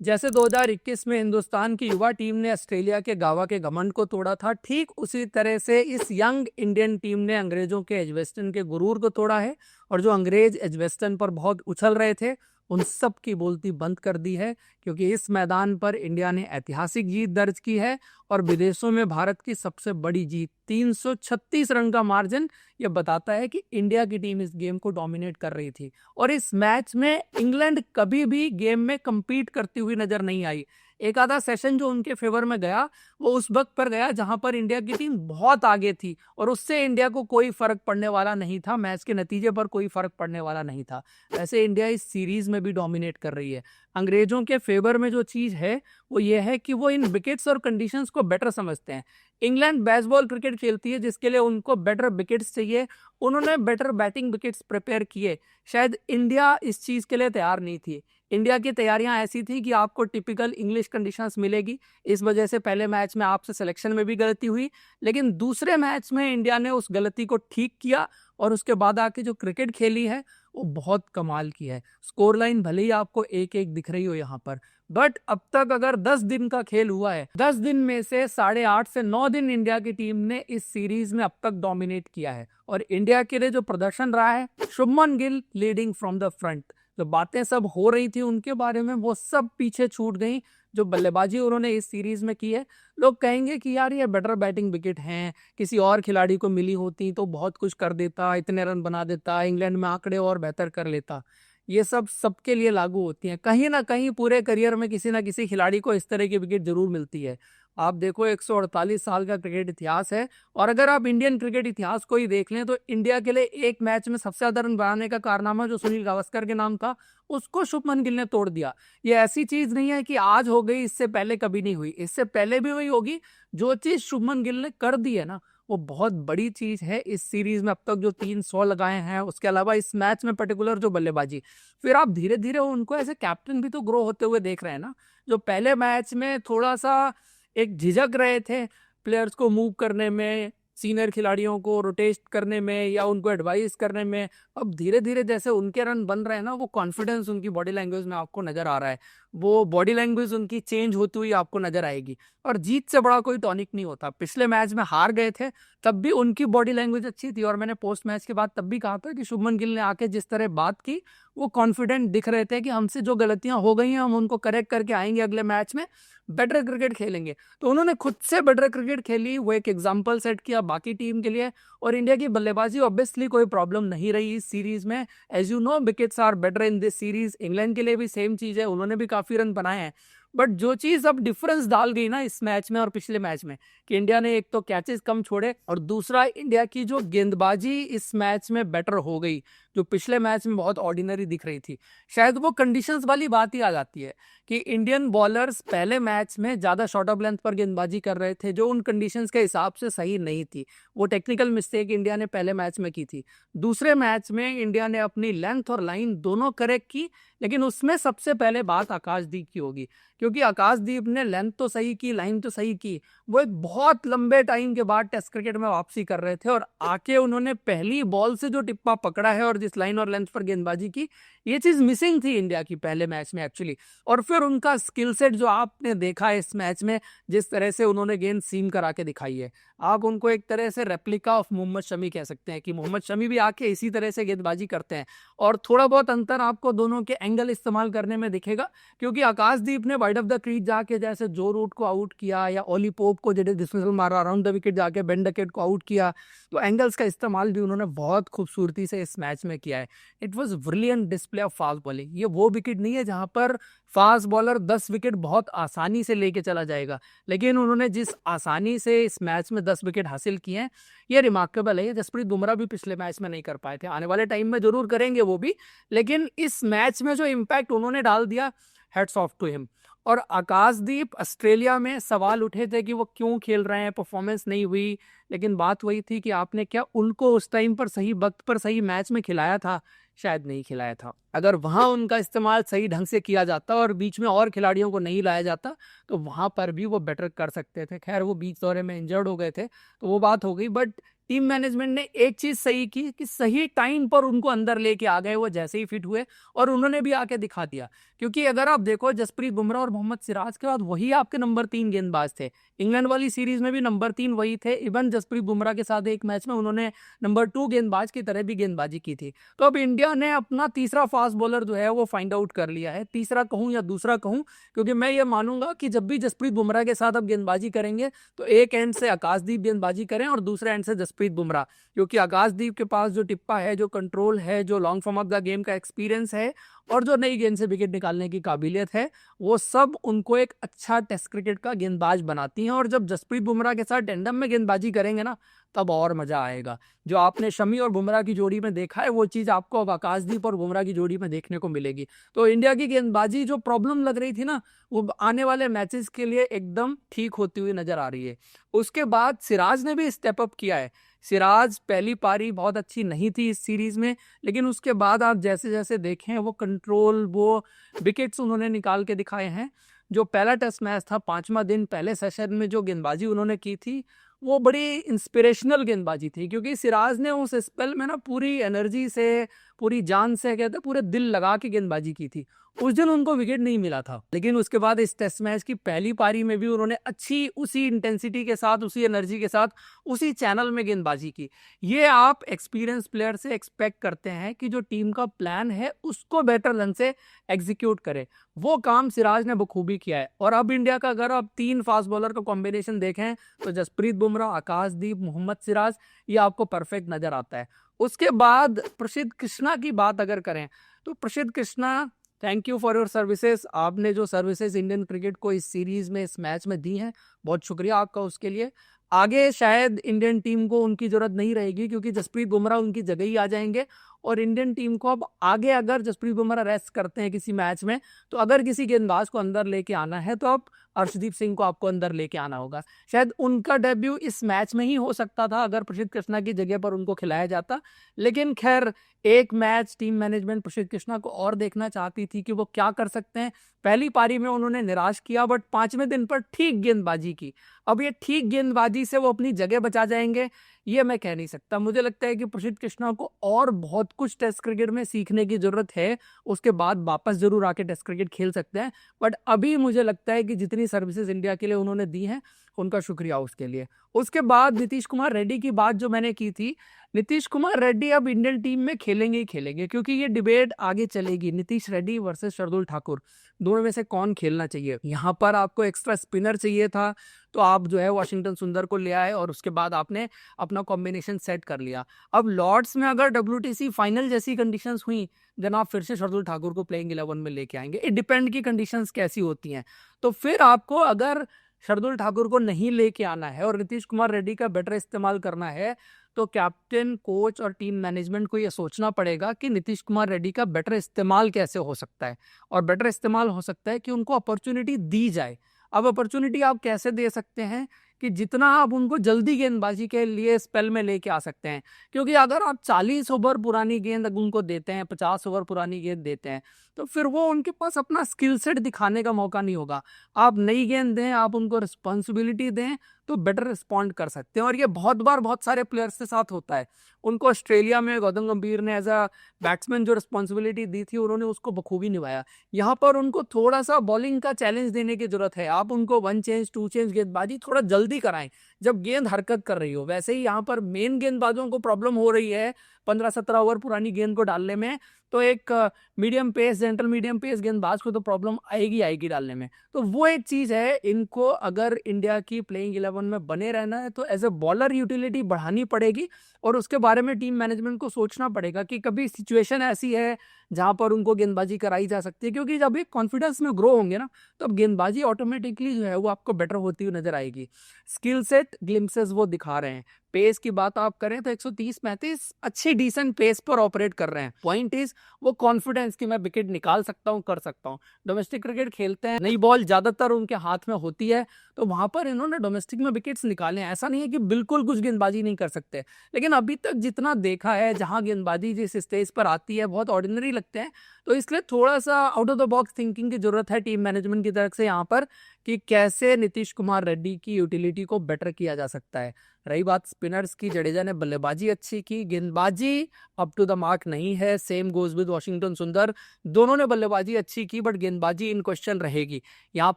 जैसे 2021 में हिंदुस्तान की युवा टीम ने ऑस्ट्रेलिया के गावा के घमंड को तोड़ा था, ठीक उसी तरह से इस यंग इंडियन टीम ने अंग्रेजों के एजबेस्टन के गुरूर को तोड़ा है। और जो अंग्रेज एजबेस्टन पर बहुत उछल रहे थे, उन सब की बोलती बंद कर दी है, क्योंकि इस मैदान पर इंडिया ने ऐतिहासिक जीत दर्ज की है। और विदेशों में भारत की सबसे बड़ी जीत 336 रन का मार्जिन ये बताता है कि इंडिया की टीम इस गेम को डोमिनेट कर रही थी। और इस मैच में इंग्लैंड कभी भी गेम में compete करती हुई नजर नहीं आई। एक आधा सेशन जो उनके फेवर में गया, वो उस वक्त पर गया जहां पर इंडिया की टीम बहुत आगे थी, और उससे इंडिया को कोई फर्क पड़ने वाला नहीं था, मैच के नतीजे पर कोई फर्क पड़ने वाला नहीं था। वैसे इंडिया इस सीरीज में भी डोमिनेट कर रही है। अंग्रेजों के फेवर में जो चीज है वो ये है कि वो इन विकेट्स और कंडीशंस को बेटर समझते हैं। इंग्लैंड बेसबॉल क्रिकेट खेलती है, जिसके लिए उनको बेटर विकेट्स चाहिए। उन्होंने बेटर बैटिंग विकेट्स प्रिपेयर किए। शायद इंडिया इस चीज के लिए तैयार नहीं थी। इंडिया की तैयारियां ऐसी थी कि आपको टिपिकल इंग्लिश कंडीशंस मिलेगी, इस वजह से पहले मैच में आपसे सिलेक्शन में भी गलती हुई। लेकिन दूसरे मैच में इंडिया ने उस गलती को ठीक किया, और उसके बाद आके जो क्रिकेट खेली है वो बहुत कमाल की है। स्कोर लाइन भले ही आपको एक एक दिख रही हो यहाँ पर, बट अब तक अगर 10 दिन का खेल हुआ है, 10 दिन में से 8.5 से 9 दिन इंडिया की टीम ने इस सीरीज में अब तक डोमिनेट किया है। और इंडिया के लिए जो प्रदर्शन रहा है, Shubman Gill leading from the front, जो बातें सब हो रही थी उनके बारे में वो सब पीछे छूट गई। जो बल्लेबाजी उन्होंने इस सीरीज में की है, लोग कहेंगे कि यार ये बेटर बैटिंग विकेट हैं, किसी और खिलाड़ी को मिली होती तो बहुत कुछ कर देता, इतने रन बना देता, इंग्लैंड में आंकड़े और बेहतर कर लेता। ये सब सबके लिए लागू होती हैं। कहीं ना कहीं पूरे करियर में किसी ना किसी खिलाड़ी को इस तरह की विकेट जरूर मिलती है। आप देखो, 148 साल का क्रिकेट इतिहास है, और अगर आप इंडियन क्रिकेट इतिहास को ही देख लें तो इंडिया के लिए एक मैच में सबसे ज्यादा रन बनाने का कारनामा जो सुनील गावस्कर के नाम था, उसको शुभमन गिल ने तोड़ दिया। ये ऐसी चीज नहीं है कि आज हो गई, इससे पहले कभी नहीं हुई, इससे पहले भी हुई होगी। जो चीज शुभमन गिल ने कर दी है ना, वो बहुत बड़ी चीज है। इस सीरीज में अब तक जो 300 लगाए हैं, उसके अलावा इस मैच में पर्टिकुलर जो बल्लेबाजी, फिर आप धीरे धीरे उनको एज ए कैप्टन भी तो ग्रो होते हुए देख रहे हैं ना। जो पहले मैच में थोड़ा सा एक झिझक रहे थे प्लेयर्स को मूव करने में, सीनियर खिलाड़ियों को रोटेट करने में या उनको एडवाइस करने में, अब धीरे धीरे जैसे उनके रन बन रहे हैं ना, वो कॉन्फिडेंस उनकी बॉडी लैंग्वेज में आपको नजर आ रहा है। वो बॉडी लैंग्वेज उनकी चेंज होती हुई आपको नजर आएगी। और जीत से बड़ा कोई टॉनिक नहीं होता। पिछले मैच में हार गए थे, तब भी उनकी बॉडी लैंग्वेज अच्छी थी, और मैंने पोस्ट मैच के बाद तब भी कहा था कि शुभमन गिल ने आके जिस तरह बात की, वो कॉन्फिडेंट दिख रहे थे कि हमसे जो गलतियां हो गई हैं हम उनको करेक्ट करके आएंगे, अगले मैच में बेटर क्रिकेट खेलेंगे। तो उन्होंने खुद से बेटर क्रिकेट खेली, वो एक एग्जाम्पल सेट किया बाकी टीम के लिए। और इंडिया की बल्लेबाजी ऑब्वियसली कोई प्रॉब्लम नहीं रही इस सीरीज में। As you know, wickets are better in this series. England के लिए भी सेम चीज है, उन्होंने भी काफी रन बनाए हैं। बट जो चीज अब डिफरेंस डाल गई ना इस मैच में और पिछले मैच में, कि इंडिया ने एक तो कैचेस कम छोड़े, और दूसरा इंडिया की जो गेंदबाजी इस मैच में बेटर हो गई, जो पिछले मैच में बहुत ऑर्डिनरी दिख रही थी। शायद वो कंडीशंस वाली बात ही आ जाती है कि इंडियन बॉलर्स पहले मैच में ज्यादा शॉर्ट ऑफ लेंथ पर गेंदबाजी कर रहे थे, जो उन कंडीशंस के हिसाब से सही नहीं थी। वो टेक्निकल मिस्टेक इंडिया ने पहले मैच में की थी। दूसरे मैच में इंडिया ने अपनी लेंथ और लाइन दोनों करेक्ट की, लेकिन उसमें सबसे पहले बात आकाशदीप की होगी, क्योंकि आकाशदीप ने लेंथ तो सही की, लाइन तो सही की। वो एक बहुत लंबे टाइम के बाद टेस्ट क्रिकेट में वापसी कर रहे थे, और आके उन्होंने पहली बॉल से जो टिप्पा पकड़ा है और जिस लाइन और लेंथ पर गेंदबाजी की, ये चीज मिसिंग थी इंडिया की पहले मैच में एक्चुअली। और फिर उनका स्किल सेट जो आपने देखा है इस मैच में, जिस तरह से उन्होंने गेंद सीम करा के दिखाई है, आप उनको एक तरह से रेप्लिका ऑफ मोहम्मद शमी कह सकते हैं, कि मोहम्मद शमी भी आके इसी तरह से गेंदबाजी करते हैं। और थोड़ा बहुत अंतर आपको दोनों के एंगल इस्तेमाल करने में दिखेगा, क्योंकि आकाशदीप ने वाइड ऑफ द क्रीज जाके जैसे जो रूट को आउट किया, या ओली पोप को जेडे डिस्मिसल मारा, अराउंड द विकेट जाके बेन डकेट को आउट किया, तो एंगल्स का इस्तेमाल भी उन्होंने बहुत खूबसूरती से इस मैच में किया है। It was brilliant display of fast bowling. ये वो विकेट नहीं है जहां पर फास्ट बॉलर 10 विकेट बहुत आसानी से लेके चला जाएगा, लेकिन उन्होंने जिस आसानी से इस मैच में 10 विकेट हासिल किए हैं, ये रिमार्केबल है। जसप्रीत बुमराह भी पिछले मैच में नहीं कर पाए थे, आने वाले टाइम में जरूर करेंगे वो भी, लेकिन इस मैच में जो इम्पैक्ट उन्होंने डाल दिया, हेड्स ऑफ टू हिम। और आकाशदीप, ऑस्ट्रेलिया में सवाल उठे थे कि वो क्यों खेल रहे हैं, परफॉर्मेंस नहीं हुई, लेकिन बात वही थी कि आपने क्या उनको उस टाइम पर सही वक्त पर सही मैच में खिलाया था? शायद नहीं खिलाया था। अगर वहां उनका इस्तेमाल सही ढंग से किया जाता और बीच में और खिलाड़ियों को नहीं लाया जाता, तो वहां पर भी वो बेटर कर सकते थे। खैर, वो बीच दौरे में इंजर्ड हो गए थे, तो वो बात हो गई। बट टीम मैनेजमेंट ने एक चीज सही की कि सही टाइम पर उनको अंदर लेके आ गए, वो जैसे ही फिट हुए, और उन्होंने भी आके दिखा दिया क्योंकि अगर आप देखो जसप्रीत बुमराह और मोहम्मद सिराज के बाद वही आपके नंबर 3 गेंदबाज थे। इंग्लैंड वाली सीरीज में भी नंबर 3 वही थे। इवन जसप्रीत बुमराह के साथ एक मैच में उन्होंने नंबर 2 गेंदबाज की तरह भी गेंदबाजी की थी। तो अब इंडिया ने अपना तीसरा फास्ट बॉलर जो है वो फाइंड आउट कर लिया है। तीसरा कहूं या दूसरा कहूं, क्योंकि मैं ये मानूंगा कि जब भी जसप्रीत बुमराह के साथ अब गेंदबाजी करेंगे तो एक एंड से आकाशदीप गेंदबाजी करें और दूसरे एंड से जसप्रीत बुमराह, क्योंकि आकाशदीप के पास जो टिप्पा है, जो कंट्रोल है, जो long form of the game का एक्सपीरियंस है और जो नई गेंद से विकेट निकालने की काबिलियत है, वो सब उनको एक अच्छा टेस्ट क्रिकेट का गेंदबाज बनाती हैं। और जब जसप्रीत बुमराह के साथ टेंडम में गेंदबाजी करेंगे ना, तब और मजा आएगा। जो आपने शमी और बुमराह की जोड़ी में देखा है, वो चीज आपको अब आकाशदीप और बुमराह की जोड़ी में देखने को मिलेगी। तो इंडिया की गेंदबाजी जो प्रॉब्लम लग रही थी ना, वो आने वाले मैचेस के लिए एकदम ठीक होती हुई नजर आ रही है। उसके बाद सिराज ने भी स्टेप अप किया है। सिराज पहली पारी बहुत अच्छी नहीं थी इस सीरीज में, लेकिन उसके बाद आप जैसे जैसे देखें वो कंट्रोल, वो विकेट्स उन्होंने निकाल के दिखाए हैं। जो पहला टेस्ट मैच था, 5वां दिन, पहले सेशन में जो गेंदबाजी उन्होंने की थी वो बड़ी इंस्पिरेशनल गेंदबाजी थी, क्योंकि सिराज ने उस स्पेल में ना पूरी एनर्जी से, पूरी जान से, कहते पूरे दिल लगा के गेंदबाजी की थी। उस दिन उनको विकेट नहीं मिला था, लेकिन उसके बाद इस टेस्ट मैच की पहली पारी में भी उन्होंने अच्छी उसी इंटेंसिटी के साथ, उसी एनर्जी के साथ, उसी चैनल में गेंदबाजी की। ये आप एक्सपीरियंस प्लेयर से एक्सपेक्ट करते हैं कि जो टीम का प्लान है उसको बेटर ढंग से एग्जीक्यूट करे। वो काम सिराज ने बखूबी किया है। और अब इंडिया का अगर आप 3 फास्ट बॉलर का कॉम्बिनेशन देखें तो जसप्रीत बुमराह, आकाशदीप, मोहम्मद सिराज, ये आपको परफेक्ट नजर आता है। उसके बाद प्रसिद्ध कृष्णा की बात अगर करें तो प्रसिद्ध Krishna, thank you for your services. आपने जो सर्विसेज इंडियन क्रिकेट को इस सीरीज में, इस मैच में दी हैं, बहुत शुक्रिया आपका उसके लिए। आगे शायद इंडियन टीम को उनकी जरूरत नहीं रहेगी, क्योंकि जसप्रीत बुमराह उनकी जगह ही आ जाएंगे। और इंडियन टीम को अब आगे अगर जसप्रीत बुमराह रेस्ट करते हैं किसी मैच में, तो अगर किसी गेंदबाज को अंदर लेके आना है तो अब अर्शदीप सिंह को आपको अंदर लेके आना होगा। शायद उनका डेब्यू इस मैच में ही हो सकता था अगर प्रसिद्ध कृष्णा की जगह पर उनको खिलाया जाता। लेकिन खैर, एक मैच टीम मैनेजमेंट प्रसिद्ध कृष्णा को और देखना चाहती थी कि वो क्या कर सकते हैं। पहली पारी में उन्होंने निराश किया, बट 5वें दिन पर ठीक गेंदबाजी की। अब ये ठीक गेंदबाजी से वो अपनी जगह बचा जाएंगे, ये मैं कह नहीं सकता। मुझे लगता है कि प्रसिद्ध कृष्णा को और बहुत कुछ टेस्ट क्रिकेट में सीखने की जरूरत है। उसके बाद वापस जरूर आके टेस्ट क्रिकेट खेल सकते हैं, बट अभी मुझे लगता है कि जितनी सर्विसेज इंडिया के लिए उन्होंने दी हैं, उनका शुक्रिया उसके लिए। उसके बाद नीतीश कुमार रेड्डी की बात जो मैंने की थी, नीतीश कुमार रेड्डी अब इंडियन टीम में खेलेंगे ही खेलेंगे, क्योंकि ये डिबेट आगे चलेगी, नीतीश रेड्डी वर्सेस शार्दुल ठाकुर, दोनों में से कौन खेलना चाहिए। यहाँ पर आपको एक्स्ट्रा स्पिनर चाहिए था, तो आप जो है वाशिंगटन सुंदर को ले आए और उसके बाद आपने अपना कॉम्बिनेशन सेट कर लिया। अब लॉर्ड्स में अगर WTC फाइनल जैसी कंडीशंस हुई, देन आप फिर से शार्दुल ठाकुर को प्लेइंग 11 में लेके आएंगे। इट डिपेंड की कंडीशंस कैसी होती हैं। तो फिर आपको अगर शार्दुल ठाकुर को नहीं लेके आना है और नीतीश कुमार रेड्डी का बेटर इस्तेमाल करना है, तो कैप्टन, कोच और टीम मैनेजमेंट को यह सोचना पड़ेगा कि नीतीश कुमार रेड्डी का बेटर इस्तेमाल कैसे हो सकता है। और बेटर इस्तेमाल हो सकता है कि उनको अपॉर्चुनिटी दी जाए। अब अपॉर्चुनिटी आप कैसे दे सकते हैं कि जितना आप उनको जल्दी गेंदबाजी के लिए स्पेल में लेके आ सकते हैं, क्योंकि अगर आप 40 ओवर पुरानी गेंद उनको देते हैं, 50 ओवर पुरानी गेंद देते हैं, तो फिर वो उनके पास अपना स्किल सेट दिखाने का मौका नहीं होगा। आप नई गेंद दें, आप उनको रिस्पॉन्सिबिलिटी दें, तो बेटर रिस्पॉन्ड कर सकते हैं। और ये बहुत बार बहुत सारे प्लेयर्स के साथ होता है। उनको ऑस्ट्रेलिया में गौतम गंभीर ने एज अ बैट्समैन जो रिस्पॉन्सिबिलिटी दी थी, उन्होंने उसको बखूबी निभाया। यहाँ पर उनको थोड़ा सा बॉलिंग का चैलेंज देने की जरूरत है। आप उनको 1 चेंज 2 चेंज गेंदबाजी थोड़ा जल्दी कराएं जब गेंद हरकत कर रही हो। वैसे ही यहाँ पर मेन गेंदबाजों को प्रॉब्लम हो रही है 15-17 ओवर पुरानी गेंद को डालने में, तो एक medium pace, gentle medium pace गेंदबाज को तो प्रॉब्लम आएगी डालने में। तो वो एक चीज है, इनको अगर इंडिया की प्लेइंग 11 में बने रहना है तो एज ए बॉलर यूटिलिटी बढ़ानी पड़ेगी। और उसके बारे में टीम मैनेजमेंट को सोचना पड़ेगा कि कभी सिचुएशन ऐसी है जहां पर उनको गेंदबाजी कराई जा सकती है, क्योंकि जब एक कॉन्फिडेंस में ग्रो होंगे ना, तो अब गेंदबाजी ऑटोमेटिकली जो है वो आपको बेटर होती हुई नजर आएगी। स्किल सेट ग्लिम्सेस वो दिखा रहे हैं। पेस की बात आप करें तो 130-135 अच्छी डिसेंट पेस पर ऑपरेट कर रहे हैं। पॉइंट इज वो कॉन्फिडेंस कि मैं विकेट निकाल सकता हूं, कर सकता हूं। डोमेस्टिक क्रिकेट खेलते हैं, नई बॉल ज्यादातर उनके हाथ में होती है, तो वहां पर इन्होंने डोमेस्टिक में विकेट्स निकाले हैं। ऐसा नहीं है कि बिल्कुल कुछ गेंदबाजी नहीं कर सकते, लेकिन अभी तक जितना देखा है, जहां गेंदबाजी जिस स्टेज पर आती है बहुत ऑर्डिनरी लगते हैं। तो इसलिए थोड़ा सा out of the box thinking की जरूरत है टीम मैनेजमेंट की तरफ से यहाँ पर, कि कैसे नीतीश कुमार रेड्डी की यूटिलिटी को बेटर किया जा सकता है। रही बात स्पिनर्स की, जडेजा ने बल्लेबाजी अच्छी की, गेंदबाजी अप टू द मार्क नहीं है। सेम गोज विद वॉशिंगटन सुंदर, दोनों ने बल्लेबाजी अच्छी की बट गेंदबाजी इन क्वेश्चन रहेगी। यहाँ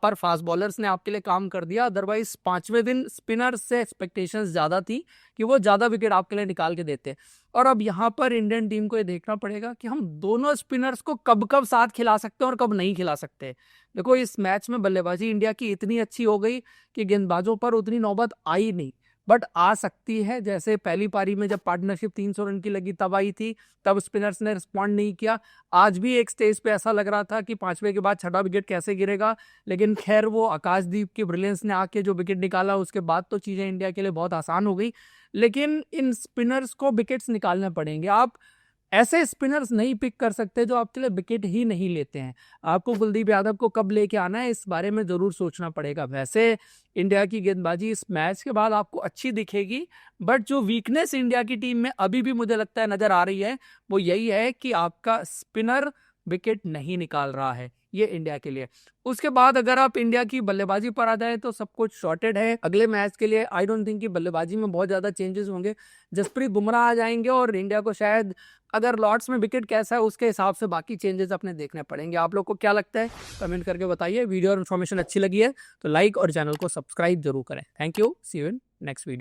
पर फास्ट बॉलर्स ने आपके लिए काम कर दिया, अदरवाइज 5वें दिन स्पिनर्स से एक्सपेक्टेशंस ज्यादा थी कि वो ज्यादा विकेट आपके लिए निकाल के देते। और अब यहाँ पर इंडियन टीम को ये देखना पड़ेगा कि हम दोनों स्पिनर्स को कब कब साथ खिला सकते हैं और कब नहीं खिला सकते। देखो इस मैच में बल्लेबाजी इंडिया की इतनी अच्छी हो गई कि गेंदबाजों पर उतनी नौबत आई नहीं, बट आ सकती है। जैसे पहली पारी में जब पार्टनरशिप 300 रन की लगी तब आई थी, तब स्पिनर्स ने रिस्पॉन्ड नहीं किया। आज भी एक स्टेज पे ऐसा लग रहा था कि 5वें के बाद 6वां विकेट कैसे गिरेगा, लेकिन खैर वो आकाशदीप की ब्रिलियंस ने आके जो विकेट निकाला उसके बाद तो चीजें इंडिया के लिए बहुत आसान हो गई। लेकिन इन स्पिनर्स को विकेट्स निकालने पड़ेंगे। आप ऐसे स्पिनर्स नहीं पिक कर सकते जो आपके लिए विकेट ही नहीं लेते हैं। आपको कुलदीप यादव को कब लेके आना है इस बारे में जरूर सोचना पड़ेगा। वैसे इंडिया की गेंदबाजी इस मैच के बाद आपको अच्छी दिखेगी, बट जो वीकनेस इंडिया की टीम में अभी भी मुझे लगता है नजर आ रही है वो यही है कि आपका स्पिनर विकेट नहीं निकाल रहा है, ये इंडिया के लिए। उसके बाद अगर आप इंडिया की बल्लेबाजी पर आ जाए तो सब कुछ सॉर्टेड है। अगले मैच के लिए आई डोंट थिंक कि बल्लेबाजी में बहुत ज्यादा चेंजेस होंगे। जसप्रीत बुमराह आ जाएंगे और इंडिया को शायद अगर लॉर्ड्स में विकेट कैसा है उसके हिसाब से बाकी चेंजेस अपने देखने पड़ेंगे। आप लोग को क्या लगता है कमेंट करके बताइए। वीडियो और इन्फॉर्मेशन अच्छी लगी है तो लाइक और चैनल को सब्सक्राइब जरूर करें। Thank you, see you in next video.